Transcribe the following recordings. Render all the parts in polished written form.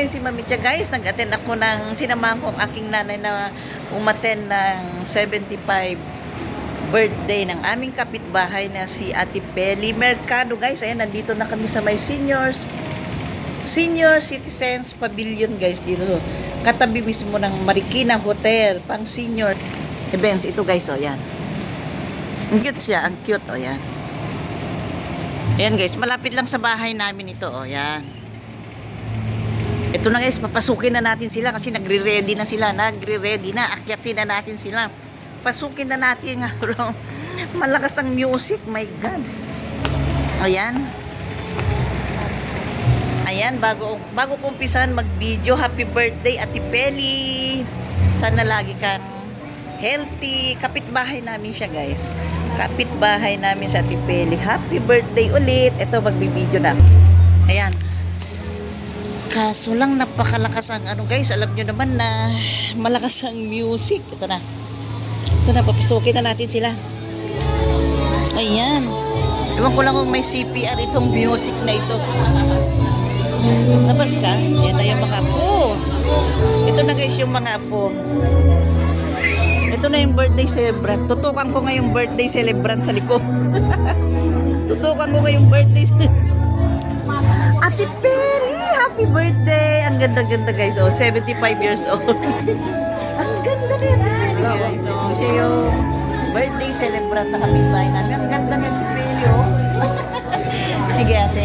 si Mamicha guys. Nag-attend ako ng sinamahan kong aking nanay na umattend ng 75 birthday ng aming kapitbahay na si Ate Peli Mercado guys. Ayan, nandito na kami sa may senior citizens pavilion guys, dito katabi mismo ng Marikina Hotel pang senior events. Ito guys, oh yan, ang cute siya, ang cute, oh yan. Ayan guys, malapit lang sa bahay namin ito, oh yan. Ito na guys, papasukin na natin sila kasi nagre-ready na sila, akyatin na natin sila, pasukin na natin. Malakas ang music, my God. Ayan. Ayan, bago ko umpisan mag-video, happy birthday Ate Peli. Sana lagi kang healthy. Kapitbahay namin siya guys. Kapitbahay namin sa Ate Peli. Happy birthday ulit. Ito, magbi-video na. Ayan. Kaso lang napakalakas ang ano guys. Alam nyo naman na malakas ang music. Ito na. Ito na, papisukin na natin sila. Ayan. Ewan ko lang kung may CPR itong music na ito. Labas ka? Yan na yung mga apo. Ito na guys yung mga apo. Ito na yung birthday celebrant. Tutukan ko ngayong birthday celebrant sa likod. Tutukan ko ngayong birthday Ate Peli, happy birthday. Ang ganda-ganda guys. Oh, 75 years old. Ang ganda ni Ate Peli guys. Oh, siya yung birthday celebrant na kapitbahay namin. Ang ganda ni Ate Peli, oh. Sige ate.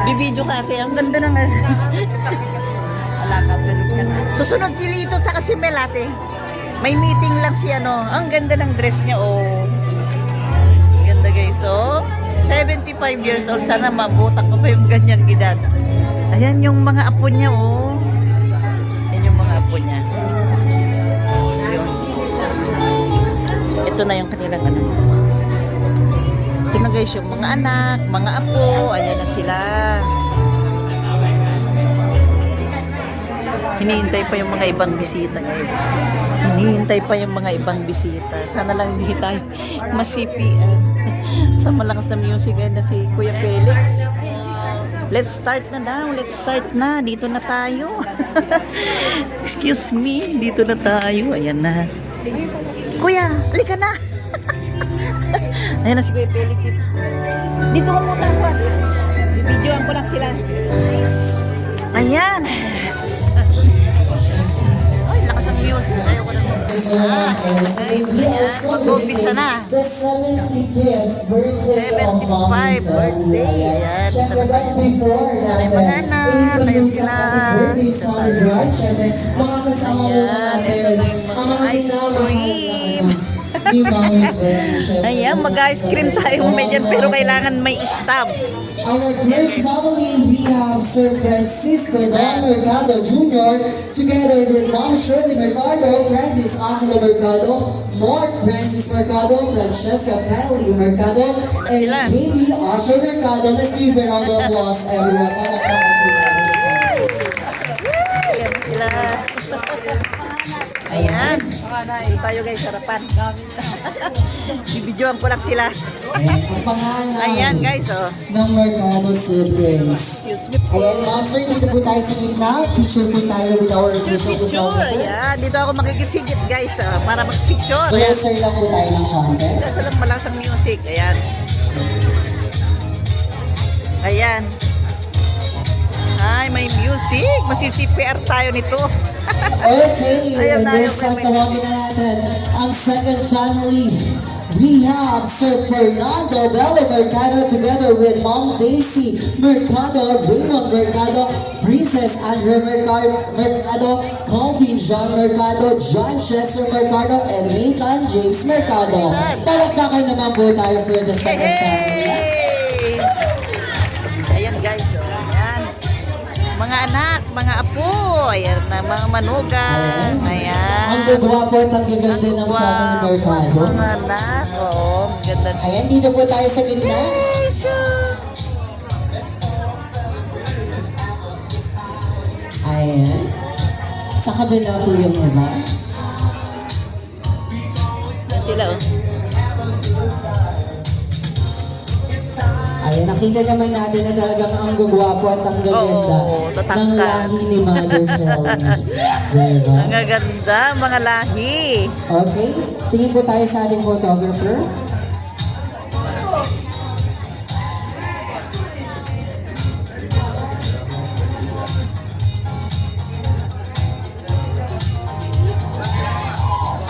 Bibidyo ka ate. Ang ganda ng susunod si Lito sa si Mel ate. May meeting lang si ano. Ang ganda ng dress niya, oh. Ganda guys, oh. 75 years old. Sana mabutak pa yung ganyang edad. Ayan yung mga apo niya, oh. Ayan yung mga apo niya. Yun. Ito na yung kanilang ano. Ito na guys yung mga anak, mga apo. Ayan na sila. Hinihintay pa yung mga ibang bisita guys. Hinihintay pa yung mga ibang bisita. Sana lang hindi tayo masipian sa malakas na music na si Kuya Felix. Let's start na daw. Let's start na. Dito na tayo. Excuse me. Dito na tayo. Ayan na. Kuya, halika na. Ayan na si Kuya Felix. Dito ka muna ako. Bibidyoan ko lang sila. Ayan. Ay, lakas ang music. Ayaw ko na. Ayan, mag-umpisa na. 75 birthday. Ayan. Ay, mga anak. Ayun sila. Ayan, ito na yung mga ice cream. Ayan, mag-ice cream tayo medyan pero kailangan may stab. Our first family, we have Sir Francisco Don Mercado Jr. together with Mom Shirley Mercado, Francis Angelo Mercado, Mark Francis Mercado, Francesca Kylie Mercado, and Katie Asher Mercado. Let's give a round of applause, everyone. Ayan. Ayan tayo guys, sarapan. Bibidyoan ko lang sila. Ayan guys, oh. Ng Mercado siblings. Ayan, Ma'am Sir, dito po tayo sa gitna. Picture po tayo with our official photographer. Ayan, dito ako makikisigit guys, oh, para mag-picture. Ayan. Closer lang po tayo ng konti. Kasi lang malakas ang music. Ayan. Ayan. Ay, may music. Masi-CPR tayo nito. Okay, ayan na, next time tawagin na natin ang second family. We have Sir Fernando Bello Mercado together with Mom Daisy Mercado, Raymond Mercado, Princess Andrea Mercado, Colvin John Mercado, John Chester Mercado, and Nathan James Mercado. Palakpakan naman po tayo for the second family. Ayan guys, ayan. Mga anak, mga apo, ayan na, mga manugang, ayan. Ang gagawa po at ang gaganda ng family Mercado. Mga anak, oo, ganda. Ayan, dito po tayo sa gitna. Ayan. Sa kabila po yung iba. Sila, oh. Ayan, nakita naman natin na talagang ang gagwapo at ang gaganda Oo, tatangkad. ng lahi ni Mother Feli. Diba? Ang gaganda, mga lahi. Okay, tingin po tayo sa ating photographer.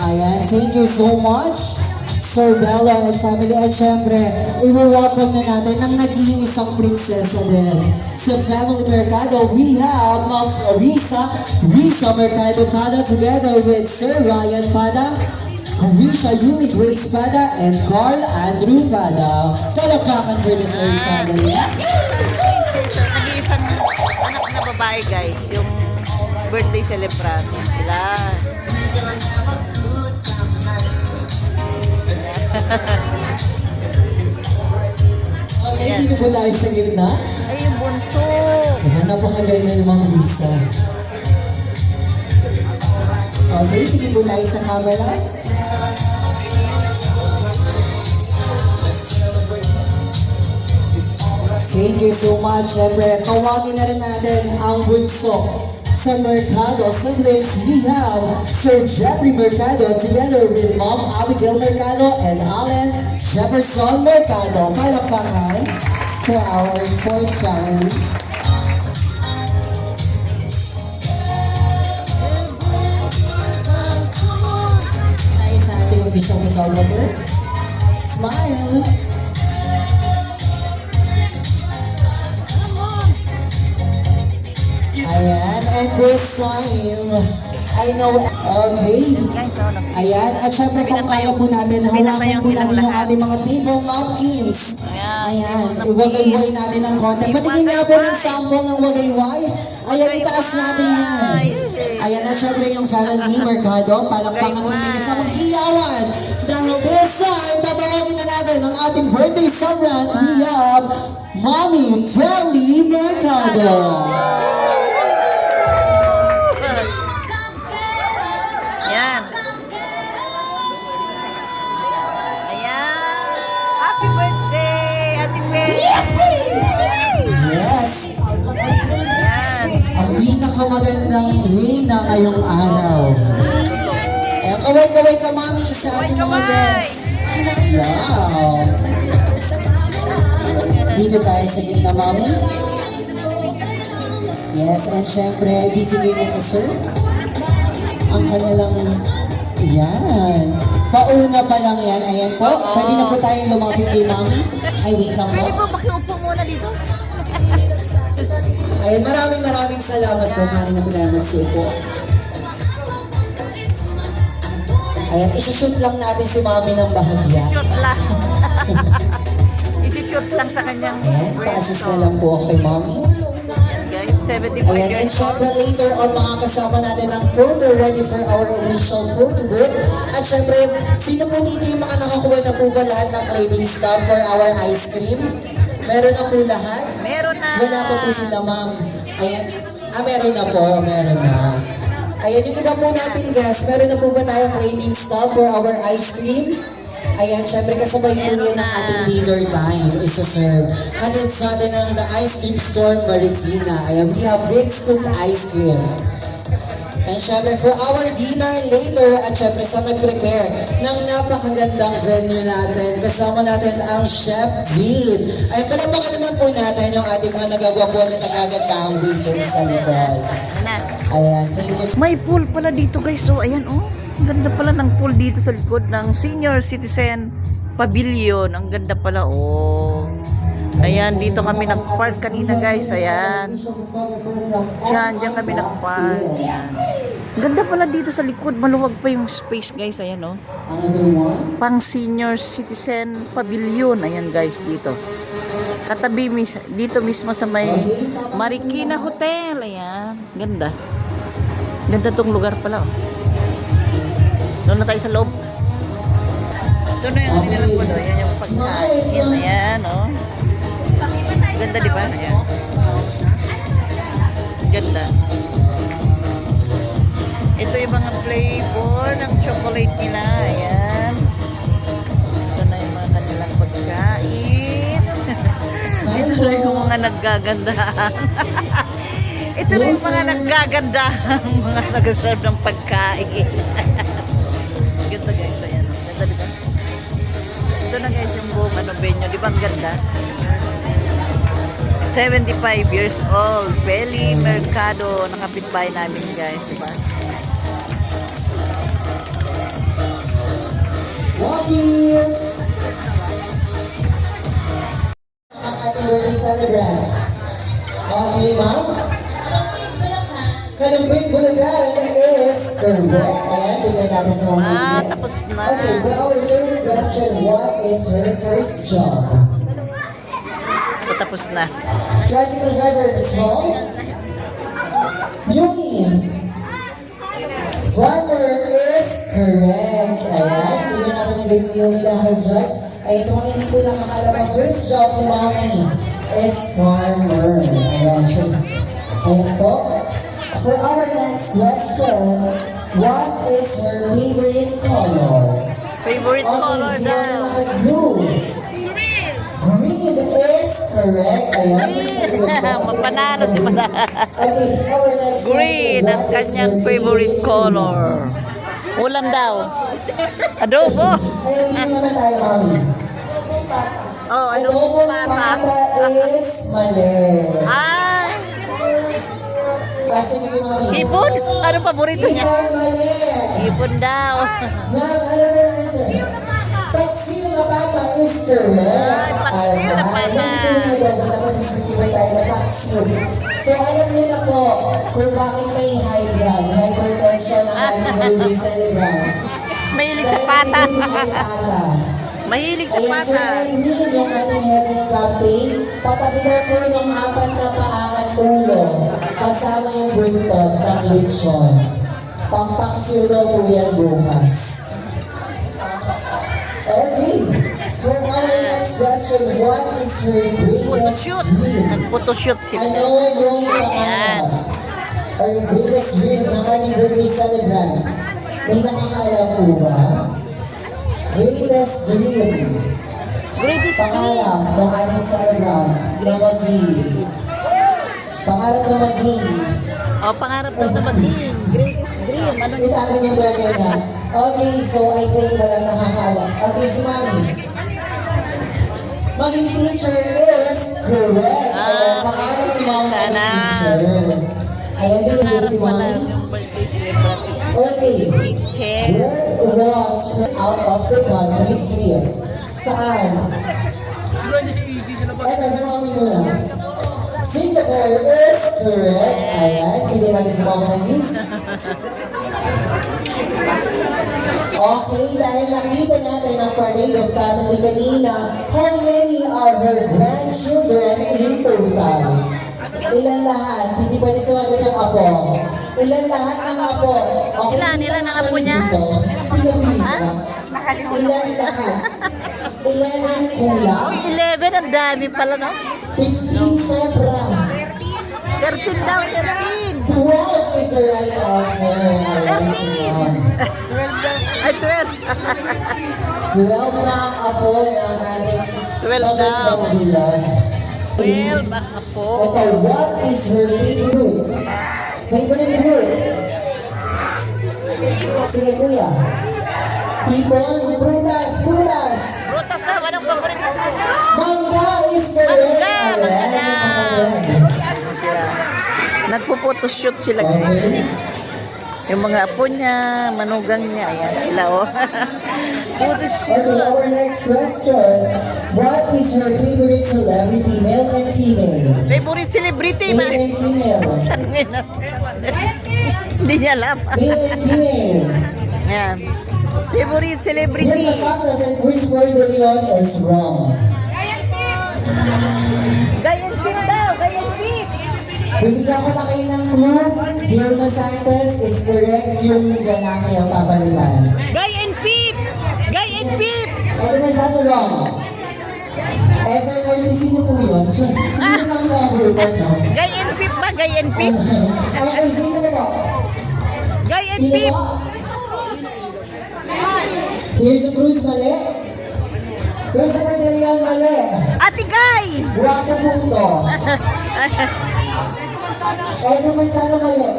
Ayan, thank you so much, Sir Bello and family. At syempre, i-welcome na natin ang nag-iisang prinsesa din. Sa Family Mercado, we have Ma'am Risa Mercado Pada together with Sir Ryan Pada, Risha Yumi Grace Pada, and Carl Andrew Pada. Palakpakan for the Sir family. Nag-iisang anak na babae guys, yung birthday celebrant sila. Okay, dito po tayo sa gitna. Ay, yung bunso. Ayan, napakaganda ng mga Risa. Okay, sige po tayo sa camera. Thank you so much. Siyempre, tawagin na rin natin ang bunso sa Mercado siblings. We have Sir Jeffrey Mercado together with Mom Abigail Mercado and Alan Jefferson Mercado. Palakpakan for our fourth family. Tayo sa ating official photographer. Smile! Ayan, and this time, I know, okay. Guys, oh, Ayan, at syempre kung kaya po natin, hawakan po natin yung ating mga table napkins. Ayan, iwagayway natin ng konti. Patingin nga po ng sample ng wagayway. Ayan, itaas natin yan. Ayan, at syempre yung family Mercado, palakpakan natin kasamang iyawan. Dahil this time, tatawagin na natin ang ating birthday celebrant. We have Mommy Feli Mercado. Ayan. Ayan. Happy birthday, Ate Mel. Yes, Ayan. ang pinakamagandang day na ngayong araw. Eh, kaway-kaway ka, Mami, sa ating mga guests. Wow. Dito tayo sa gitna, Mami. Yes, and syempre, bibigay nito, sir, ang kanilang, yan. Pauna pa lang yan. Ayan po. Pwede na po tayong lumapit kay Mami. Ay, wait lang po. Pwede po makiupo muna dito. Ayan, maraming salamat po. Mami na po tayo magsiupo. Ayan, isushoot lang natin si Mami ng bahagya. Shoot lang. Isi-shoot lang sa kanyang Ayan, pa-assist na lang po kay Mami. Guys, 75 Ayan, and years old. syempre later on makakasama natin ang photo ready for our official photo booth. At syempre, sino po dito yung mga nakakuha na po ba lahat ng craving stop for our ice cream? Meron na po lahat? Meron na. Wala pa po sila, ma'am. Ayan, meron na po, meron na. Ayan, yung iba po natin guys, meron na po ba tayong craving stop for our ice cream? Ayan, syempre kasabay po yan ang ating dinner time isa-serve. And it's natin ang the ice cream store Marikina. Ayan, we have Big Scoop Ice Cream. And syempre for our dinner later, at syempre sa nag-prepare ng napakagandang venue natin, kasama natin ang Chef Dean. Ayan, palapakan naman po natin yung ating mga nagagwapo na nagagandang dito sa likod. Ayan, thank you. May pool pala dito guys. So, ayan oh. Ang ganda pala ng pool dito sa likod ng Senior Citizen Pavilion. Ang ganda pala oh. Ayan, dito kami nag-park kanina guys. Ayan. Diyan kami nag-park. Ayan. Ang ganda pala dito sa likod. Maluwag pa yung space guys. Ayan oh. Another one. Pang Senior Citizen Pavilion. Ayan guys dito. Katabi dito mismo sa may Marikina Hotel. Ayan. Ganda. Ganda tong lugar pala oh. Doon na tayo sa loob. Doon na yung nilang po doon. Yan yung pagkain. Ayan, oh. Ganda, di ba? Ayan. Ganda. Ito yung mga flavor ng chocolate nila. Ayan. Ito na yung mga kanilang pagkain. mga naggagandahan. Ito na yung mga naggagandahan, mga nag-serve ng pagkain. Ganda guys, ayan. Ganda, diba? Ito na guys yung buong venue. Di ba ang ganda? 75 years old. Belly Mercado. Nakapitbahay namin guys. Diba? Walking! Ang ating birthday celebrant. Okay, ma'am? Kalumbing Bulacan is correct. Ayan, tingnan natin sa mga Tapos na. Okay, for our third question, what is her first job? Tapos na. Tricycle driver is wrong. Yumi. Farmer is correct. Ayan, tingnan natin yung Yumi dahil dyan. Ayan, so kung hindi ko nakakala ang first job ni Mami is farmer. Ayan, so, ayan po. For our next question, what is her favorite color? Favorite color Okay, daw. so blue. Green is correct. Ayan. Mapanalo si Mada. Okay, so our next Green question, ang what is kanyang her favorite color. Ulam daw. Adobo. Ayan, dito naman tayo, Mami. Oh, Adobong adobo pata pata. is mali. Ah, Kasi kasi, Mami. hipon. Ano paborito niya? Hipon, mali. Hipon daw. Ma'am, ano mo na answer? Paksiw na pata is correct. Paksiw na pata. Naman tayo na paksiw. So, alam niyo na po kung bakit may high blood, hypertension ang ating birthday celebrants. Mahilig sa pata. Mahilig sa Ayan, so pata. hindi yung ating health campaign. Patabi na po yung 4 na paa at ulo. Kasama yung buntot ng lechon. Pampaksiw daw po yan bukas. Okay. For our next question, what is your greatest Photoshoot. dream? Nag-photoshoot sila. Ano yung pangarap? Or yung greatest dream ng ating birthday celebrant? May nakakaalam po ba? Greatest dream. Greatest dream. Pangarap ng ating celebrant na maging. Pangarap na maging. Oh, pangarap daw na maging. Greatest dream. Ano Kita natin yung burger na. Okay, so I think walang nakakaalam. Okay, si Mami. Maging teacher is correct. Ayan, pangarap ni Mami sana. maging teacher. Ayan, binigay Pangarap si pala Mami. yung birthday celebrant. Okay. Check. Where was out of the country trip? Saan? Eto, sa Mami muna. Singapore is correct. Ayan, hindi natin si Mami naging. Okay, dahil nakita natin ang parade of family kanina, how many are her grandchildren in total? Ilan lahat? Hindi pwede sumagot yung apo. Ilan lahat ang apo? Okay, Ilan ang apo niya? Ha? Ilan lahat? 11 kulang? 11, ang dami pala, no? 15 sobra. 13 daw, 13. 12 is the right answer. Ayan, si Mom. 12 daw. Ay, 12. 12 na ang apo ng ating 12 daw. bilang. 12 ang apo. Ito, what is her favorite? Favorite fruit? Sige, kuya. Hipon, prutas, prutas. Prutas daw, anong paborito mo? Mangga is correct. Mangga, mangga Ayan, daw. mangga. Nagpo-photoshoot sila. Okay. Yung mga apo niya, manugang niya, ayan sila, oh. Okay, Photoshoot. our next question. What is your favorite celebrity, male and female? Favorite celebrity, Male and female. tanungin na. Hindi niya alam. Male and female. Ayan. Favorite celebrity. Vilma Santos and Christopher De Leon is wrong. Gayan Pip daw, Gayan Pip. Bibigyan ko na kayo ng clue. Vilma Santos is correct, yung lalaki ang papalitan. Gayan Pip. Gayan Pip. Ano ba sa wrong? Ever Morty, sino po yun? Sino nang number one na? Gayan Pip ba? Gayan Pip. Okay, sino ba po? Gayan Sino Pip. po? Here's the Cruz, mali. Christopher De Leon, mali. Ate Bagay! Guwapo po ito. Kaya naman sana mali.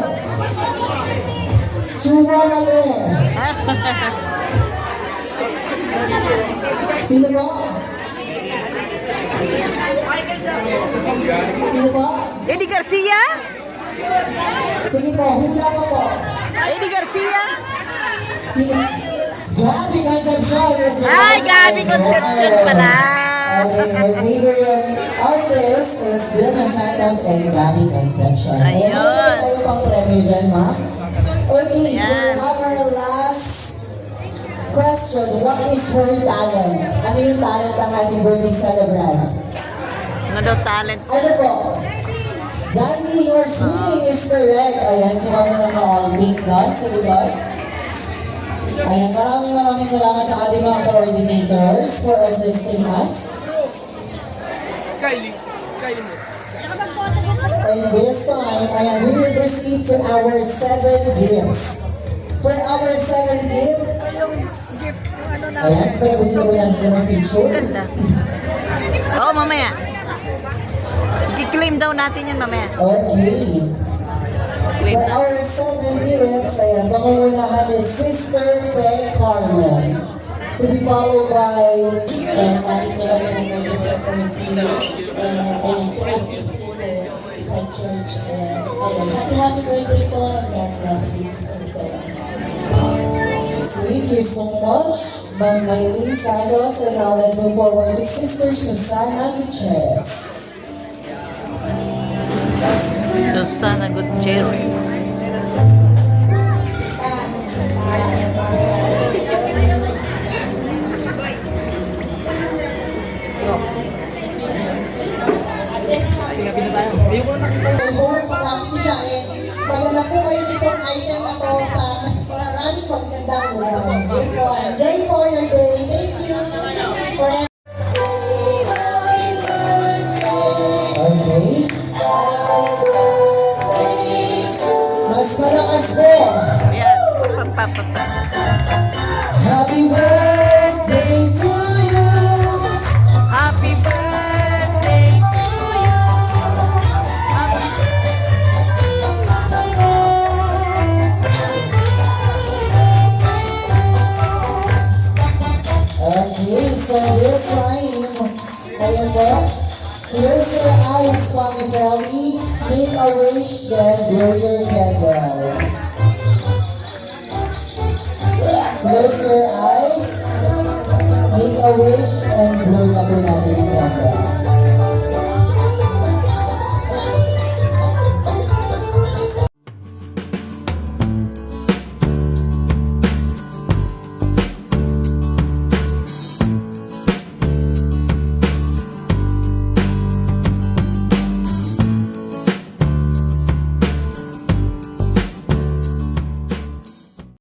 Chuma mali. Sino po? Sino po? Eddie Garcia? Sige po, hula ko po. Eddie Garcia? Sino? Gabi Concepcion. Ay, Gabi Concepcion pala. Okay, her favorite artist is Vilma Santos and Gabi Concepcion. Ayun. Meron tayo pang premyo dyan, ma? Okay, Ayan. for our last question, what is her talent? Ano yung talent ng ating birthday celebrant? Ano daw talent? Ano po? Danny, your swimming is correct. Ayan, si Mama na ka-all-pink doon sa likod. Ayan, maraming salamat sa ating mga coordinators for assisting us. Kylie mo. And this time, ayan, we will proceed to our 7 gifts. For our 7 gifts, ayan, pero gusto ko lang sila ng picture. Ganda. Oo, mamaya. I-claim daw natin yan mamaya. Okay. Claim For na. our 7 gifts, ayan, pangungunahan is Sister Faye Carmen. To be followed by... And narito lang po mo sa committee and to assist you sa church. And ayun, happy birthday po and God bless you, Sister Faye. Thank you so much, Ma'am Maylene Santos. And now let's move forward to Sister Susana Gutierrez. Susana Gutierrez. Buong pag-amin nila padala po kayo nitong item na to sa mas maraming magandang day po. Enjoy po your day. Thank you for Okay. Mas malakas po. Yan. Pampapapa. Happy birthday to you. Happy birthday to you. Okay, so this time, ayan po. Close your eyes, Mami Feli. Make a wish, then blow your candle. Close your eyes. Make a wish and blow na po natin yung candle.